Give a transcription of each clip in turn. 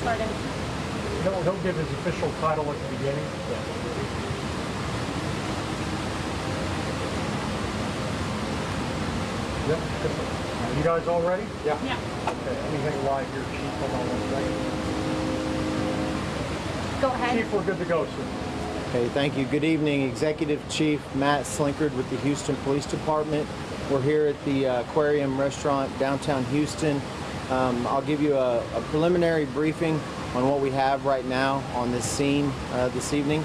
Pardon? He'll give his official title at the beginning. Yep. You guys all ready? Yeah. Okay, anything live here, Chief? Hold on one second. Go ahead. Chief, we're good to go, sir. Okay, thank you. Good evening, Executive Chief Matt Slinkard with the Houston Police Department. We're here at the Aquarium Restaurant, downtown Houston. I'll give you a preliminary briefing on what we have right now on this scene this evening.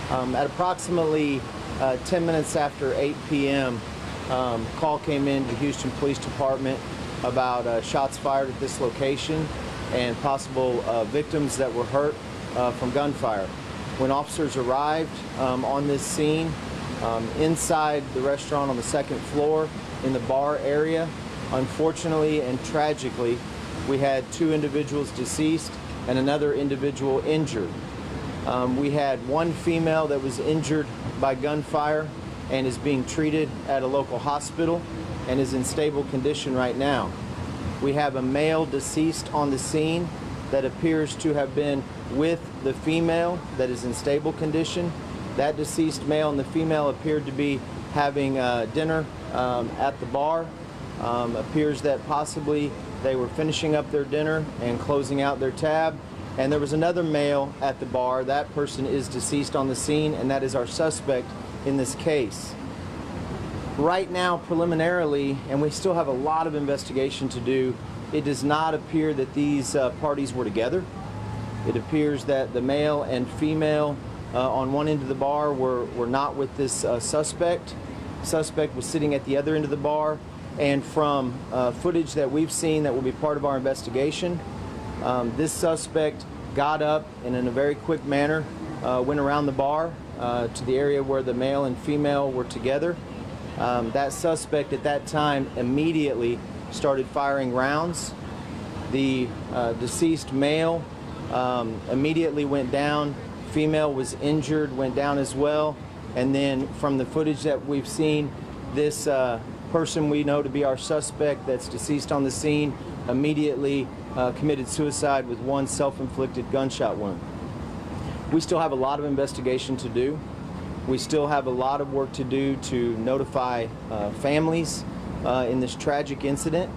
At approximately 10 minutes after 8 p.m., call came in to the Houston Police Department about shots fired at this location and possible victims that were hurt from gunfire. When officers arrived on this scene, inside the restaurant on the second floor in the bar area, unfortunately and tragically, we had 2 individuals deceased and another individual injured. We had one female that was injured by gunfire and is being treated at a local hospital and is in stable condition right now. We have a male deceased on the scene that appears to have been with the female that is in stable condition. That deceased male and the female appeared to be having dinner at the bar. Appears that possibly they were finishing up their dinner and closing out their tab. And there was another male at the bar. That person is deceased on the scene, and that is our suspect in this case. Right now, preliminarily, and we still have a lot of investigation to do, it does not appear that these parties were together. It appears that the male and female on one end of the bar were not with this suspect. Suspect was sitting at the other end of the bar, and from footage that we've seen that will be part of our investigation, this suspect got up and in a very quick manner went around the bar to the area where the male and female were together. That suspect at that time immediately started firing rounds. The deceased male immediately went down. Female was injured, went down as well. And then from the footage that we've seen, this person we know to be our suspect that's deceased on the scene immediately committed suicide with one self-inflicted gunshot wound. We still have a lot of investigation to do. We still have a lot of work to do to notify families in this tragic incident.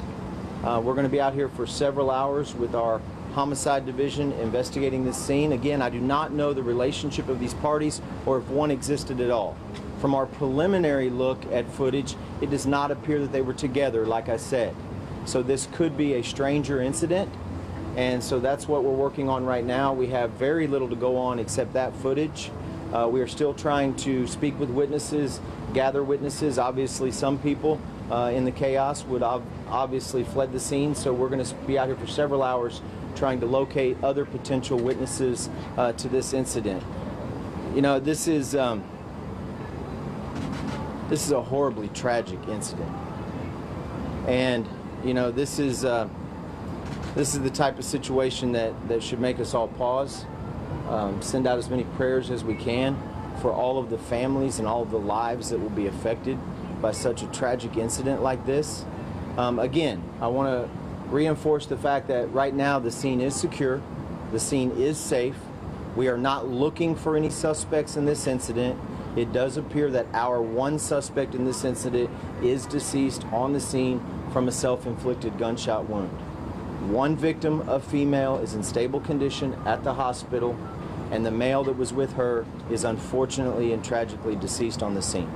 We're going to be out here for several hours with our Homicide Division investigating this scene. Again, I do not know the relationship of these parties or if one existed at all. From our preliminary look at footage, it does not appear that they were together, like I said. So this could be a stranger incident, and so that's what we're working on right now. We have very little to go on except that footage. We are still trying to speak with witnesses, gather witnesses. Obviously, some people in the chaos would obviously fled the scene, so we're going to be out here for several hours trying to locate other potential witnesses to this incident. You know, this is a horribly tragic incident, and you know, this is the type of situation that should make us all pause. Send out as many prayers as we can for all of the families and all of the lives that will be affected by such a tragic incident like this. Again, I want to reinforce the fact that right now the scene is secure, the scene is safe. We are not looking for any suspects in this incident. It does appear that our one suspect in this incident is deceased on the scene from a self-inflicted gunshot wound. One victim, a female, is in stable condition at the hospital, and the male that was with her is unfortunately and tragically deceased on the scene.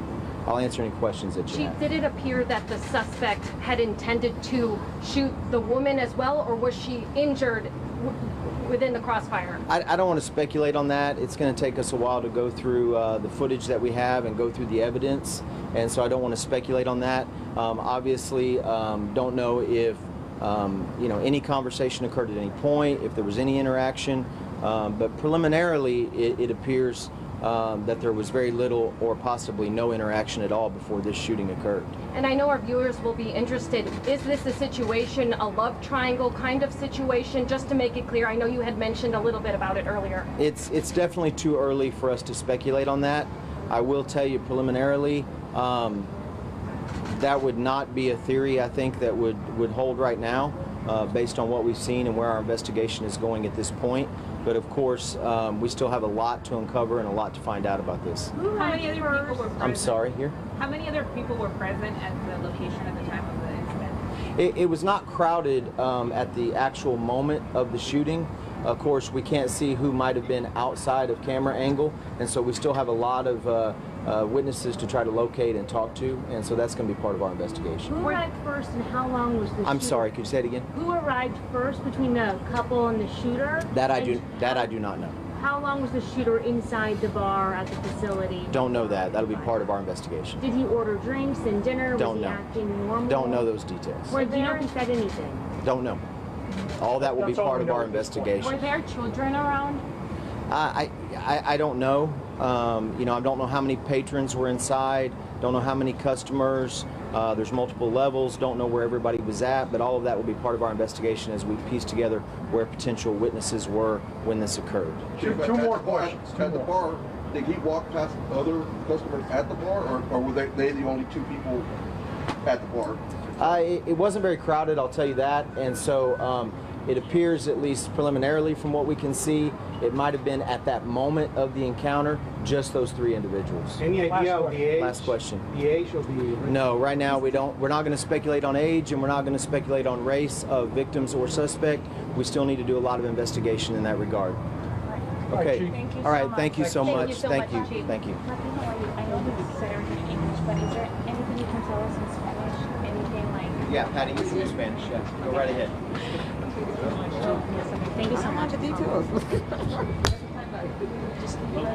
I'll answer any questions that you have. Chief, did it appear that the suspect had intended to shoot the woman as well, or was she injured within the crossfire? I don't want to speculate on that. It's going to take us a while to go through the footage that we have and go through the evidence, and so I don't want to speculate on that. Obviously, don't know if you know, any conversation occurred at any point, if there was any interaction, but preliminarily it appears that there was very little or possibly no interaction at all before this shooting occurred. And I know our viewers will be interested. Is this a situation, a love triangle kind of situation? Just to make it clear, I know you had mentioned a little bit about it earlier. It's definitely too early for us to speculate on that. I will tell you preliminarily, that would not be a theory I think that would hold right now. based on what we've seen and where our investigation is going at this point. But of course, we still have a lot to uncover and a lot to find out about this. How many other people were present? I'm sorry, here? How many other people were present at the location at the time of the incident? It was not crowded at the actual moment of the shooting. Of course, we can't see who might have been outside of camera angle, and so we still have a lot of witnesses to try to locate and talk to, and so that's going to be part of our investigation. Who arrived first and how long was the I'm shooter? sorry, could you say it again? Who arrived first between the couple and the shooter? That I And do not know. How long was the shooter inside the bar at the facility? Don't know that. That'll be part of our investigation. Did he order drinks and dinner? Don't was he know. acting normal? Don't know those details. Or do you know if he said anything? Don't know. All that will be That's all part we of know our at this point. investigation. Were there children around? I don't know. You know, I don't know how many patrons were inside. Don't know how many customers. There's multiple levels. Don't know where everybody was at. But all of that will be part of our investigation as we piece together where potential witnesses were when this occurred. Two more questions. At the bar, did he walk past other customers at the bar, or were they the only two people at the bar? It wasn't very crowded, I'll tell you that. And so it appears, at least preliminarily from what we can see, it might have been at that moment of the encounter, just those three individuals. Any idea of the age? Last question. The age of the... No, right now we don't. We're not going to speculate on age, and we're not going to speculate on race of victims or suspect. We still need to do a lot of investigation in that regard. right, Okay. Chief. Thank you All right. so much. Thank you so Thank much. you so Thank much, you. Chief. Thank you. Latino, I know you said everything in English, but is there anything you can tell us in Spanish? Anything like... Yeah, Patty, you speak Spanish. Yeah, go right ahead. Thank you so much.